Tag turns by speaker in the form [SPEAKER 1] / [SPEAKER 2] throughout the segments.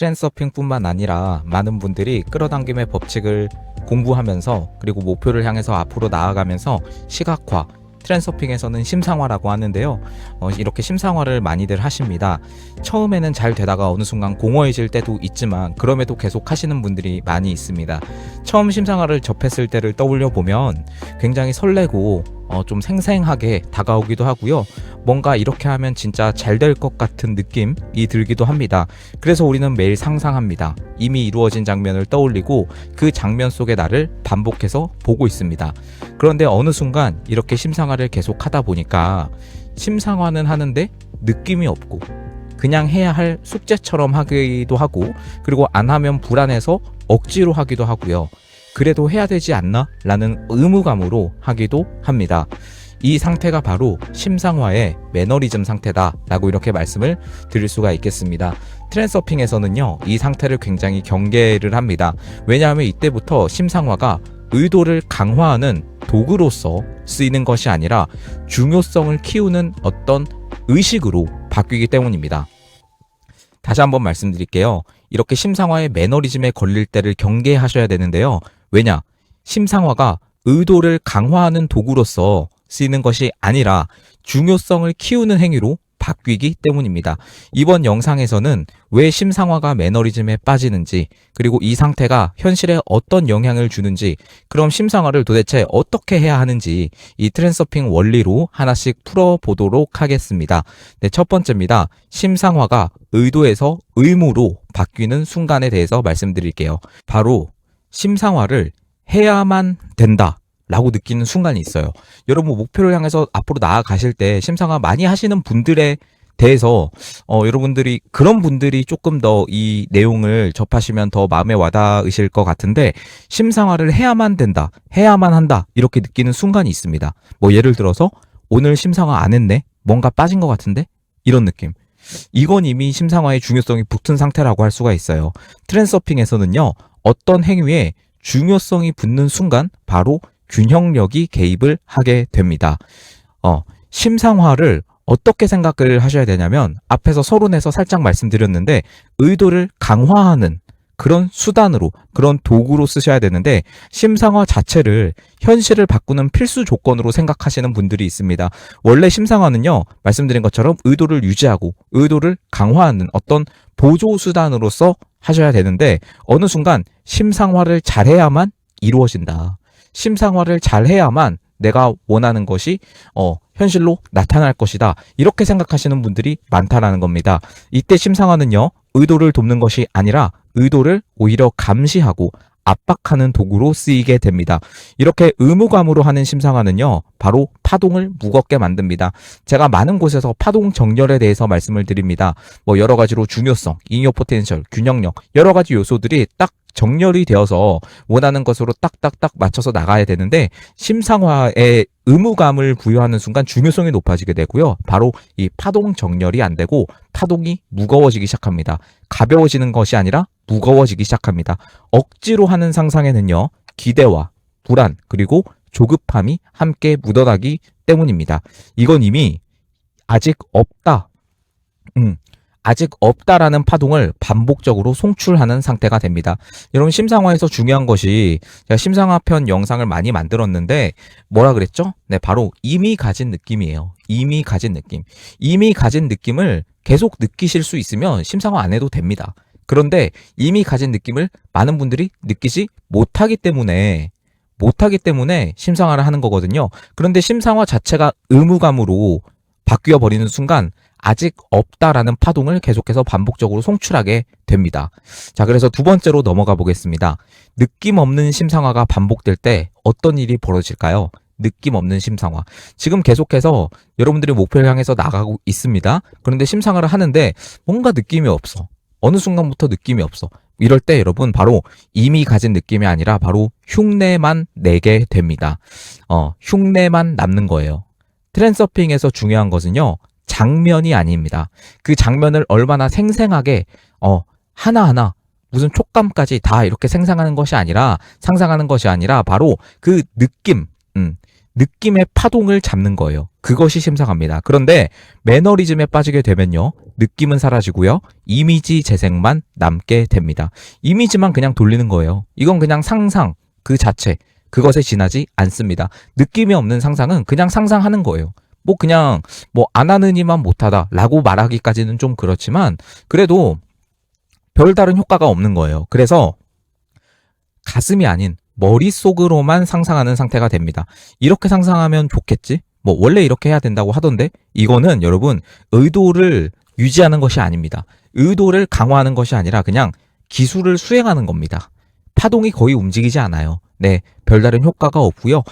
[SPEAKER 1] 트렌드서핑뿐만 아니라 많은 분들이 끌어당김의 법칙을 공부하면서 그리고 목표를 향해서 앞으로 나아가면서 시각화, 트렌드서핑에서는 심상화라고 하는데요. 이렇게 심상화를 많이들 하십니다. 처음에는 잘 되다가 어느 순간 공허해질 때도 있지만 그럼에도 계속 하시는 분들이 많이 있습니다. 처음 심상화를 접했을 때를 떠올려 보면 굉장히 설레고 좀 생생하게 다가오기도 하고요. 뭔가 이렇게 하면 진짜 잘 될 것 같은 느낌이 들기도 합니다. 그래서 우리는 매일 상상합니다. 이미 이루어진 장면을 떠올리고 그 장면 속의 나를 반복해서 보고 있습니다. 그런데 어느 순간 이렇게 심상화를 계속 하다 보니까 심상화는 하는데 느낌이 없고 그냥 해야 할 숙제처럼 하기도 하고 그리고 안 하면 불안해서 억지로 하기도 하고요. 그래도 해야 되지 않나? 라는 의무감으로 하기도 합니다. 이 상태가 바로 심상화의 매너리즘 상태다 라고 이렇게 말씀을 드릴 수가 있겠습니다. 트렌드서핑에서는요, 이 상태를 굉장히 경계를 합니다. 왜냐하면 이때부터 심상화가 의도를 강화하는 도구로서 쓰이는 것이 아니라 중요성을 키우는 어떤 의식으로 바뀌기 때문입니다. 다시 한번 말씀드릴게요. 이렇게 심상화의 매너리즘에 걸릴 때를 경계하셔야 되는데요. 왜냐? 심상화가 의도를 강화하는 도구로서 쓰이는 것이 아니라 중요성을 키우는 행위로 바뀌기 때문입니다. 이번 영상에서는 왜 심상화가 매너리즘에 빠지는지, 그리고 이 상태가 현실에 어떤 영향을 주는지, 그럼 심상화를 도대체 어떻게 해야 하는지 이 트렌드서핑 원리로 하나씩 풀어보도록 하겠습니다. 네, 첫 번째입니다. 심상화가 의도에서 의무로 바뀌는 순간에 대해서 말씀드릴게요. 바로 심상화를 해야만 된다 라고 느끼는 순간이 있어요. 여러분 목표를 향해서 앞으로 나아가실 때 심상화 많이 하시는 분들에 대해서 여러분들이 그런 분들이 조금 더 이 내용을 접하시면 더 마음에 와닿으실 것 같은데, 심상화를 해야만 된다, 해야만 한다 이렇게 느끼는 순간이 있습니다. 뭐 예를 들어서 오늘 심상화 안 했네, 뭔가 빠진 것 같은데, 이런 느낌. 이건 이미 심상화의 중요성이 붙은 상태라고 할 수가 있어요. 트렌드서핑에서는요, 어떤 행위에 중요성이 붙는 순간 바로 균형력이 개입을 하게 됩니다. 심상화를 어떻게 생각을 하셔야 되냐면, 앞에서 서론에서 살짝 말씀드렸는데 의도를 강화하는 그런 수단으로, 그런 도구로 쓰셔야 되는데, 심상화 자체를 현실을 바꾸는 필수 조건으로 생각하시는 분들이 있습니다. 원래 심상화는요, 말씀드린 것처럼 의도를 유지하고 의도를 강화하는 어떤 보조 수단으로서 하셔야 되는데, 어느 순간 심상화를 잘해야만 이루어진다, 심상화를 잘해야만 내가 원하는 것이 현실로 나타날 것이다, 이렇게 생각하시는 분들이 많다라는 겁니다. 이때 심상화는요, 의도를 돕는 것이 아니라 의도를 오히려 감시하고 압박하는 도구로 쓰이게 됩니다. 이렇게 의무감으로 하는 심상화는요, 바로 파동을 무겁게 만듭니다. 제가 많은 곳에서 파동 정렬에 대해서 말씀을 드립니다. 뭐 여러 가지로 중요성, 잉여 포텐셜, 균형력, 여러 가지 요소들이 딱 정렬이 되어서 원하는 것으로 딱딱딱 맞춰서 나가야 되는데, 심상화에 의무감을 부여하는 순간 중요성이 높아지게 되고요. 바로 이 파동 정렬이 안 되고 파동이 무거워지기 시작합니다. 가벼워지는 것이 아니라 무거워지기 시작합니다. 억지로 하는 상상에는요, 기대와 불안 그리고 조급함이 함께 묻어나기 때문입니다. 이건 이미 아직 없다, 아직 없다라는 파동을 반복적으로 송출하는 상태가 됩니다. 여러분, 심상화에서 중요한 것이, 제가 심상화편 영상을 많이 만들었는데 뭐라 그랬죠? 네, 바로 이미 가진 느낌이에요. 이미 가진 느낌. 이미 가진 느낌을 계속 느끼실 수 있으면 심상화 안 해도 됩니다. 그런데 이미 가진 느낌을 많은 분들이 느끼지 못하기 때문에 심상화를 하는 거거든요. 그런데 심상화 자체가 의무감으로 바뀌어 버리는 순간 아직 없다라는 파동을 계속해서 반복적으로 송출하게 됩니다. 자, 그래서 두 번째로 넘어가 보겠습니다. 느낌 없는 심상화가 반복될 때 어떤 일이 벌어질까요? 느낌 없는 심상화. 지금 계속해서 여러분들이 목표를 향해서 나가고 있습니다. 그런데 심상화를 하는데 뭔가 느낌이 없어. 어느 순간부터 느낌이 없어. 이럴 때 여러분, 바로 이미 가진 느낌이 아니라 바로 흉내만 내게 됩니다. 흉내만 남는 거예요. 트렌드서핑에서 중요한 것은요, 장면이 아닙니다. 그 장면을 얼마나 생생하게 하나하나 무슨 촉감까지 다 이렇게 상상하는 것이 아니라 바로 그 느낌, 느낌의 파동을 잡는 거예요. 그것이 심상화입니다. 그런데 매너리즘에 빠지게 되면요, 느낌은 사라지고요, 이미지 재생만 남게 됩니다. 이미지만 그냥 돌리는 거예요. 이건 그냥 상상 그 자체, 그것에 지나지 않습니다. 느낌이 없는 상상은 그냥 상상하는 거예요. 뭐 그냥 뭐 안 하느니만 못하다 라고 말하기까지는 좀 그렇지만 그래도 별다른 효과가 없는 거예요. 그래서 가슴이 아닌 머릿속으로만 상상하는 상태가 됩니다. 이렇게 상상하면 좋겠지? 뭐 원래 이렇게 해야 된다고 하던데, 이거는 여러분 의도를 유지하는 것이 아닙니다. 의도를 강화하는 것이 아니라 그냥 기술을 수행하는 겁니다. 파동이 거의 움직이지 않아요. 네, 별다른 효과가 없고요.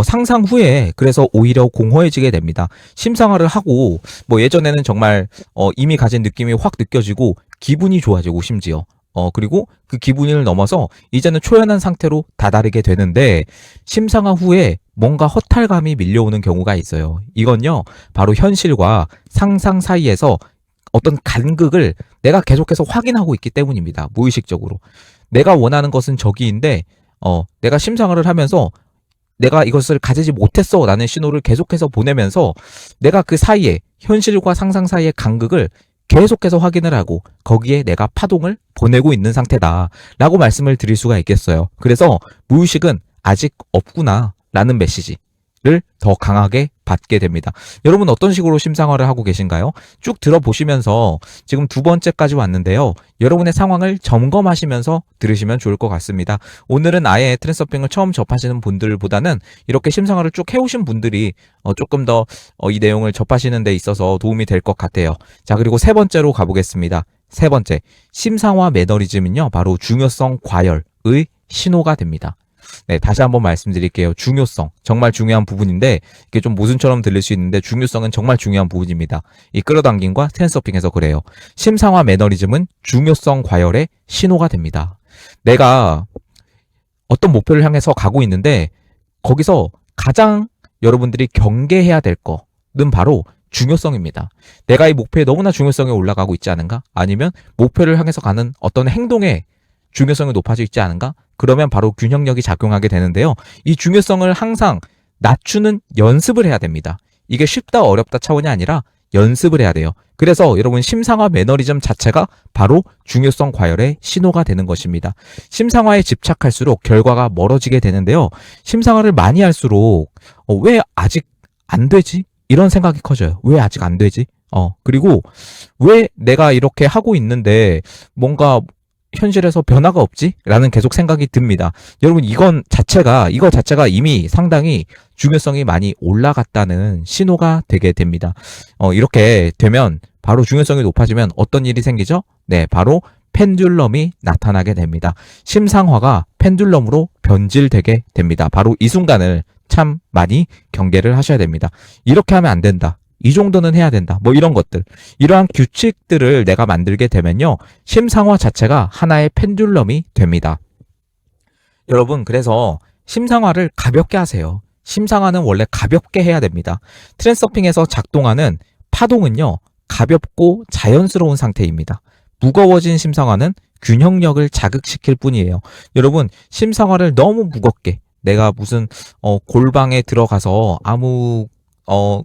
[SPEAKER 1] 상상 후에 그래서 오히려 공허해지게 됩니다. 심상화를 하고 뭐 예전에는 정말 이미 가진 느낌이 확 느껴지고 기분이 좋아지고 심지어 그리고 그 기분을 넘어서 이제는 초연한 상태로 다다르게 되는데, 심상화 후에 뭔가 허탈감이 밀려오는 경우가 있어요. 이건요, 바로 현실과 상상 사이에서 어떤 간극을 내가 계속해서 확인하고 있기 때문입니다. 무의식적으로. 내가 원하는 것은 저기인데, 내가 심상화를 하면서 내가 이것을 가지지 못했어 라는 신호를 계속해서 보내면서 내가 그 사이에, 현실과 상상 사이의 간극을 계속해서 확인을 하고 거기에 내가 파동을 보내고 있는 상태다 라고 말씀을 드릴 수가 있겠어요. 그래서 무의식은 아직 없구나 라는 메시지를 더 강하게 받게 됩니다. 여러분 어떤 식으로 심상화를 하고 계신가요? 쭉 들어보시면서 지금 두 번째까지 왔는데요, 여러분의 상황을 점검하시면서 들으시면 좋을 것 같습니다. 오늘은 아예 트랜스서핑을 처음 접하시는 분들보다는 이렇게 심상화를 쭉 해오신 분들이 조금 더 이 내용을 접하시는 데 있어서 도움이 될 것 같아요. 자, 그리고 세 번째로 가보겠습니다. 세 번째, 심상화 매너리즘은요, 바로 중요성 과열의 신호가 됩니다. 네, 다시 한번 말씀드릴게요. 중요성, 정말 중요한 부분인데 이게 좀 모순처럼 들릴 수 있는데 중요성은 정말 중요한 부분입니다. 이 끌어당김과 트랜스서핑에서 그래요. 심상화 매너리즘은 중요성 과열의 신호가 됩니다. 내가 어떤 목표를 향해서 가고 있는데 거기서 가장 여러분들이 경계해야 될 거는 바로 중요성입니다. 내가 이 목표에 너무나 중요성이 올라가고 있지 않은가? 아니면 목표를 향해서 가는 어떤 행동에 중요성이 높아져 있지 않은가? 그러면 바로 균형력이 작용하게 되는데요. 이 중요성을 항상 낮추는 연습을 해야 됩니다. 이게 쉽다 어렵다 차원이 아니라 연습을 해야 돼요. 그래서 여러분 심상화 매너리즘 자체가 바로 중요성 과열의 신호가 되는 것입니다. 심상화에 집착할수록 결과가 멀어지게 되는데요. 심상화를 많이 할수록 왜 아직 안 되지? 이런 생각이 커져요. 왜 아직 안 되지? 그리고 왜 내가 이렇게 하고 있는데 뭔가 현실에서 변화가 없지? 라는 계속 생각이 듭니다. 여러분 이거 자체가 이미 상당히 중요성이 많이 올라갔다는 신호가 되게 됩니다. 이렇게 되면 바로 중요성이 높아지면 어떤 일이 생기죠? 네, 바로 펜듈럼이 나타나게 됩니다. 심상화가 펜듈럼으로 변질되게 됩니다. 바로 이 순간을 참 많이 경계를 하셔야 됩니다. 이렇게 하면 안 된다. 이 정도는 해야 된다. 뭐 이런 것들. 이러한 규칙들을 내가 만들게 되면요, 심상화 자체가 하나의 펜듈럼이 됩니다. 여러분 그래서 심상화를 가볍게 하세요. 심상화는 원래 가볍게 해야 됩니다. 트랜스서핑에서 작동하는 파동은요, 가볍고 자연스러운 상태입니다. 무거워진 심상화는 균형력을 자극시킬 뿐이에요. 여러분 심상화를 너무 무겁게, 내가 무슨 골방에 들어가서 아무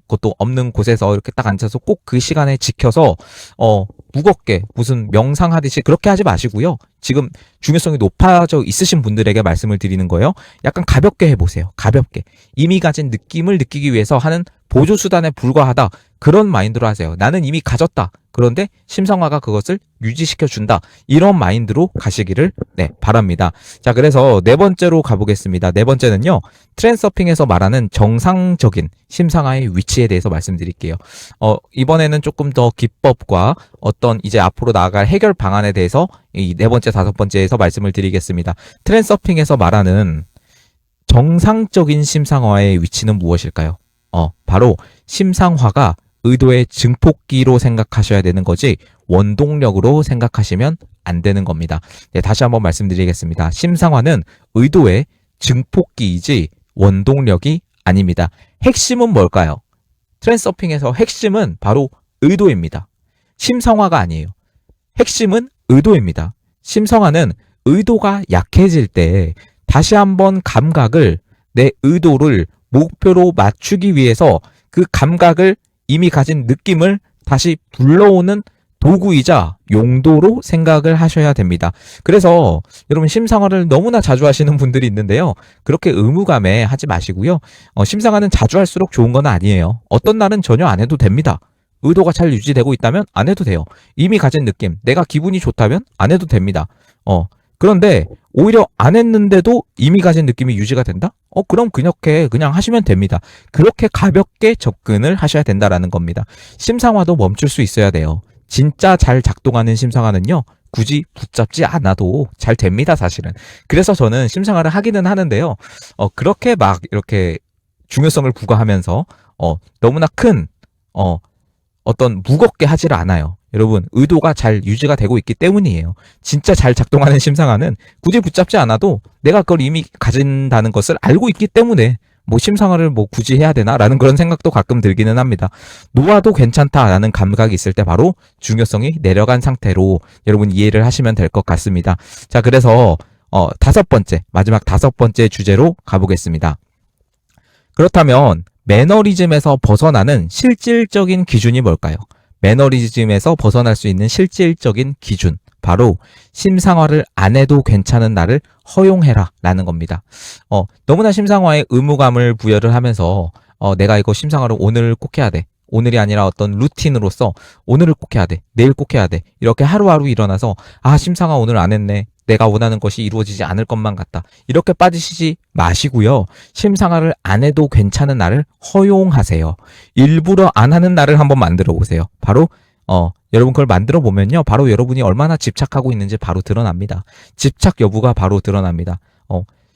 [SPEAKER 1] 것도 없는 곳에서 이렇게 딱 앉아서 꼭 그 시간에 지켜서 무겁게 무슨 명상하듯이 그렇게 하지 마시고요. 지금 중요성이 높아져 있으신 분들에게 말씀을 드리는 거예요. 약간 가볍게 해보세요. 가볍게. 이미 가진 느낌을 느끼기 위해서 하는 보조수단에 불과하다. 그런 마인드로 하세요. 나는 이미 가졌다. 그런데 심상화가 그것을 유지시켜준다. 이런 마인드로 가시기를 바랍니다. 자, 그래서 네 번째로 가보겠습니다. 네 번째는요, 트랜스서핑에서 말하는 정상적인 심상화의 위치에 대해서 말씀드릴게요. 이번에는 조금 더 기법과 어떤 이제 앞으로 나아갈 해결 방안에 대해서 이 네 번째, 다섯 번째에서 말씀을 드리겠습니다. 트랜스서핑에서 말하는 정상적인 심상화의 위치는 무엇일까요? 바로 심상화가 의도의 증폭기로 생각하셔야 되는 거지 원동력으로 생각하시면 안 되는 겁니다. 네, 다시 한번 말씀드리겠습니다. 심상화는 의도의 증폭기이지 원동력이 아닙니다. 핵심은 뭘까요? 트랜스서핑에서 핵심은 바로 의도입니다. 심상화가 아니에요. 핵심은 의도입니다. 심상화는 의도가 약해질 때 다시 한번 감각을, 내 의도를 목표로 맞추기 위해서 그 감각을 이미 가진 느낌을 다시 불러오는 도구이자 용도로 생각을 하셔야 됩니다. 그래서 여러분 심상화를 너무나 자주 하시는 분들이 있는데요. 그렇게 의무감에 하지 마시고요. 심상화는 자주 할수록 좋은 건 아니에요. 어떤 날은 전혀 안 해도 됩니다. 의도가 잘 유지되고 있다면 안 해도 돼요. 이미 가진 느낌, 내가 기분이 좋다면 안 해도 됩니다. 그런데 오히려 안 했는데도 이미 가진 느낌이 유지가 된다? 그럼 그렇게 그냥 하시면 됩니다. 그렇게 가볍게 접근을 하셔야 된다라는 겁니다. 심상화도 멈출 수 있어야 돼요. 진짜 잘 작동하는 심상화는요, 굳이 붙잡지 않아도 잘 됩니다, 사실은. 그래서 저는 심상화를 하기는 하는데요, 그렇게 막 이렇게 중요성을 부과하면서, 너무나 큰, 어떤 무겁게 하지를 않아요. 여러분, 의도가 잘 유지가 되고 있기 때문이에요. 진짜 잘 작동하는 심상화는 굳이 붙잡지 않아도 내가 그걸 이미 가진다는 것을 알고 있기 때문에 뭐 심상화를 뭐 굳이 해야 되나? 라는 그런 생각도 가끔 들기는 합니다. 놓아도 괜찮다라는 감각이 있을 때 바로 중요성이 내려간 상태로 여러분 이해를 하시면 될 것 같습니다. 자, 그래서 마지막 다섯 번째 주제로 가보겠습니다. 그렇다면 매너리즘에서 벗어나는 실질적인 기준이 뭘까요? 매너리즘에서 벗어날 수 있는 실질적인 기준, 바로 심상화를 안 해도 괜찮은 날을 허용해라 라는 겁니다. 너무나 심상화에 의무감을 부여를 하면서 내가 이거 심상화를 오늘 꼭 해야 돼. 오늘이 아니라 어떤 루틴으로서 오늘을 꼭 해야 돼. 내일 꼭 해야 돼. 이렇게 하루하루 일어나서 심상화 오늘 안 했네. 내가 원하는 것이 이루어지지 않을 것만 같다. 이렇게 빠지시지 마시고요. 심상화를 안 해도 괜찮은 날을 허용하세요. 일부러 안 하는 날을 한번 만들어 보세요. 바로 여러분 그걸 만들어 보면요. 바로 여러분이 얼마나 집착하고 있는지 바로 드러납니다. 집착 여부가 바로 드러납니다.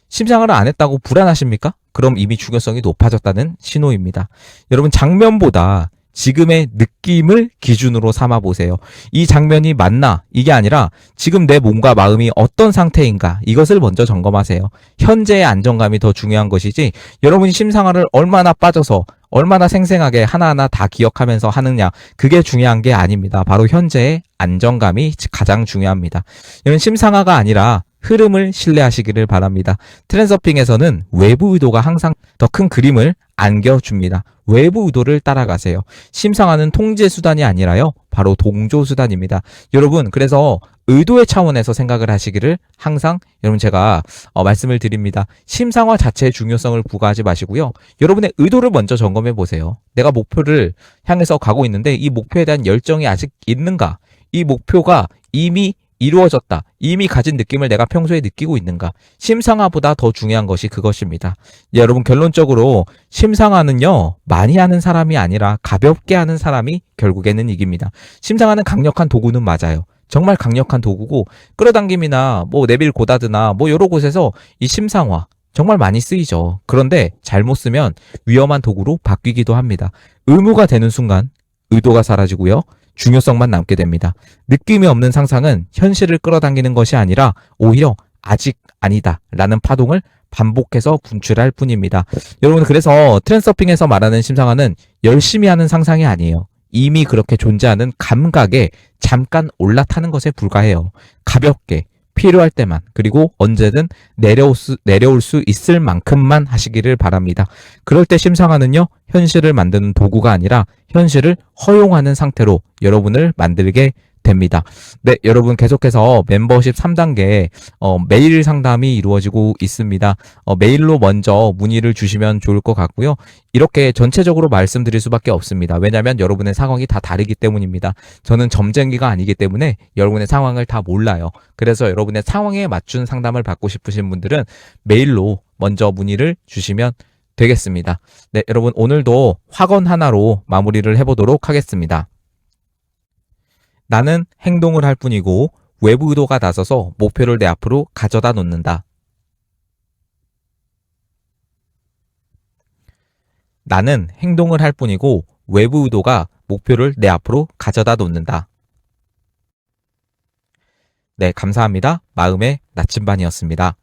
[SPEAKER 1] 심상화를 안 했다고 불안하십니까? 그럼 이미 중요성이 높아졌다는 신호입니다. 여러분 장면보다 지금의 느낌을 기준으로 삼아 보세요. 이 장면이 맞나? 이게 아니라 지금 내 몸과 마음이 어떤 상태인가? 이것을 먼저 점검하세요. 현재의 안정감이 더 중요한 것이지 여러분이 심상화를 얼마나 빠져서 얼마나 생생하게 하나하나 다 기억하면서 하느냐, 그게 중요한 게 아닙니다. 바로 현재의 안정감이 가장 중요합니다. 이건 심상화가 아니라 흐름을 신뢰하시기를 바랍니다. 트랜서핑에서는 외부 의도가 항상 더 큰 그림을 안겨줍니다. 외부 의도를 따라가세요. 심상화는 통제 수단이 아니라요, 바로 동조 수단입니다. 여러분, 그래서 의도의 차원에서 생각을 하시기를 항상 여러분 제가 말씀을 드립니다. 심상화 자체의 중요성을 부과하지 마시고요. 여러분의 의도를 먼저 점검해 보세요. 내가 목표를 향해서 가고 있는데 이 목표에 대한 열정이 아직 있는가? 이 목표가 이미 이루어졌다. 이미 가진 느낌을 내가 평소에 느끼고 있는가? 심상화보다 더 중요한 것이 그것입니다. 여러분 결론적으로 심상화는요, 많이 하는 사람이 아니라 가볍게 하는 사람이 결국에는 이깁니다. 심상화는 강력한 도구는 맞아요. 정말 강력한 도구고 끌어당김이나 뭐 네빌 고다드나 뭐 여러 곳에서 이 심상화 정말 많이 쓰이죠. 그런데 잘못 쓰면 위험한 도구로 바뀌기도 합니다. 의무가 되는 순간 의도가 사라지고요. 중요성만 남게 됩니다. 느낌이 없는 상상은 현실을 끌어당기는 것이 아니라 오히려 아직 아니다 라는 파동을 반복해서 분출할 뿐입니다. 여러분 그래서 트랜서핑에서 말하는 심상화는 열심히 하는 상상이 아니에요. 이미 그렇게 존재하는 감각에 잠깐 올라타는 것에 불과해요. 가볍게 필요할 때만, 그리고 언제든 내려올 수 있을 만큼만 하시기를 바랍니다. 그럴 때 심상화는요, 현실을 만드는 도구가 아니라 현실을 허용하는 상태로 여러분을 만들게 됩니다. 네, 여러분 계속해서 멤버십 3단계 메일 상담이 이루어지고 있습니다. 메일로 먼저 문의를 주시면 좋을 것 같고요. 이렇게 전체적으로 말씀드릴 수밖에 없습니다. 왜냐하면 여러분의 상황이 다 다르기 때문입니다. 저는 점쟁이가 아니기 때문에 여러분의 상황을 다 몰라요. 그래서 여러분의 상황에 맞춘 상담을 받고 싶으신 분들은 메일로 먼저 문의를 주시면 되겠습니다. 네, 여러분 오늘도 확언 하나로 마무리를 해보도록 하겠습니다. 나는 행동을 할 뿐이고 외부 의도가 나서서 목표를 내 앞으로 가져다 놓는다. 나는 행동을 할 뿐이고 외부 의도가 목표를 내 앞으로 가져다 놓는다. 네, 감사합니다. 마음의 나침반이었습니다.